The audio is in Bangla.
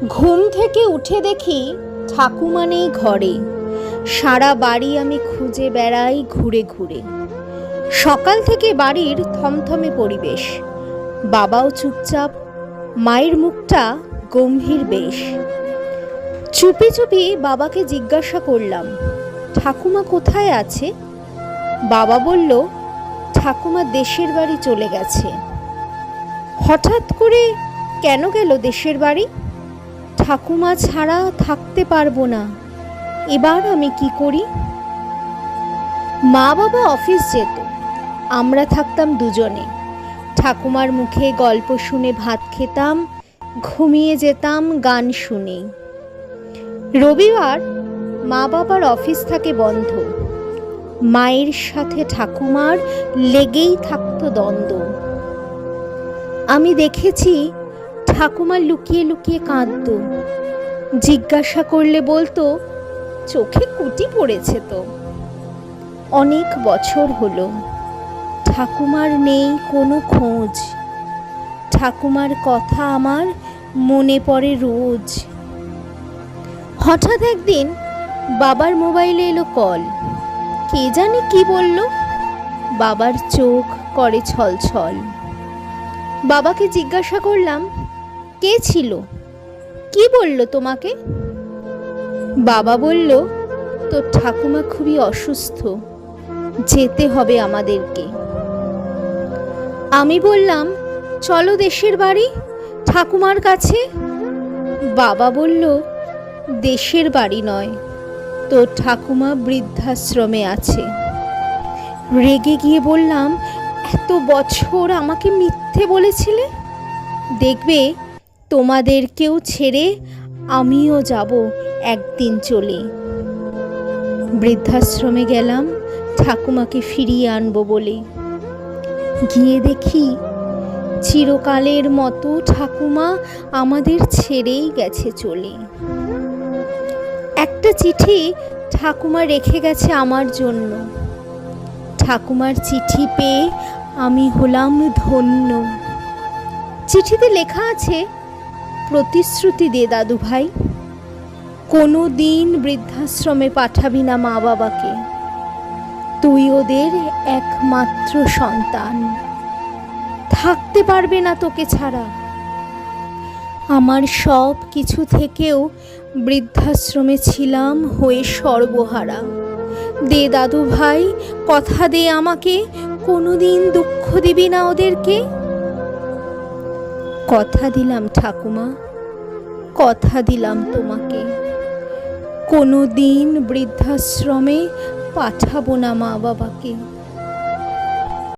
ঘুম থেকে উঠে দেখি ঠাকুমা নেই ঘরে। সারা বাড়ি আমি খুঁজে বেড়াই ঘুরে ঘুরে। সকাল থেকে বাড়ির থমথমে পরিবেশ, বাবাও চুপচাপ, মায়ের মুখটা গম্ভীর বেশ। চুপি চুপি বাবাকে জিজ্ঞাসা করলাম, ঠাকুমা কোথায় আছে? বাবা বলল, ঠাকুমা দেশের বাড়ি চলে গেছে। হঠাৎ করে কেন গেল দেশের বাড়ি? ঠাকুমা ছাড়া থাকতে পারবো না, এবার আমি কি করি? মা বাবা অফিস যেত, আমরা থাকতাম দুজনে। ঠাকুমার মুখে গল্প শুনে ভাত খেতাম, ঘুমিয়ে যেতাম গান শুনে। রবিবার মা বাবার অফিস থাকে বন্ধ, মায়ের সাথে ঠাকুমার লেগেই থাকতো দ্বন্দ্ব। আমি দেখেছি ঠাকুমা লুকিয়ে লুকিয়ে কাঁদতো, জিজ্ঞাসা করলে বলতো, চোখে কুটি পড়েছে তো। অনেক বছর হলো, ঠাকুমার নেই কোনো খোঁজ। ঠাকুমার কথা আমার মনে পড়ে রোজ। হঠাৎ একদিন বাবার মোবাইলে এলো কল, কে জানি কি বলল। বাবার চোখ করে ছলছল। বাবাকে জিজ্ঞাসা করলাম, কে ছিল, কি বলল তোমাকে? বাবা বলল, তোর ঠাকুমা খুবই অসুস্থ, যেতে হবে আমাদেরকে। আমি বললাম, চলো দেশের বাড়ি, ঠাকুমার কাছে। বাবা বলল, দেশের বাড়ি নয়, তোর ঠাকুমা বৃদ্ধাশ্রমে আছে। রেগে গিয়ে বললাম, এত বছর আমাকে মিথ্যে বলেছিলে, দেখবে তোমাদেরকেও ছেড়ে আমিও যাব একদিন চলে। বৃদ্ধাশ্রমে গেলাম ঠাকুমাকে ফিরিয়ে আনবো বলে। গিয়ে দেখি চিরকালের মতো ঠাকুমা আমাদের ছেড়েই গেছে চলে। একটা চিঠি ঠাকুমা রেখে গেছে আমার জন্য। ঠাকুমার চিঠি পেয়ে আমি হলাম ধন্য। চিঠিতে লেখা আছে, প্রতিশ্রুতি দে দাদু ভাই, কোনো দিন বৃদ্ধাশ্রমে পাঠাবি না মা বাবাকে, তুই ওদের একমাত্র সন্তান, থাকতে পারবে না তোকে ছাড়া। আমার সব কিছু থেকেও বৃদ্ধাশ্রমে ছিলাম হয়ে সর্বহারা। দে দাদু ভাই, কথা দে আমাকে, কোনোদিন দুঃখ দিবি না ওদেরকে। কথা দিলাম ঠাকুমা, কথা দিলাম তোমাকে, কোনো দিন বৃদ্ধাশ্রমে পাঠাবো না মা বাবাকে।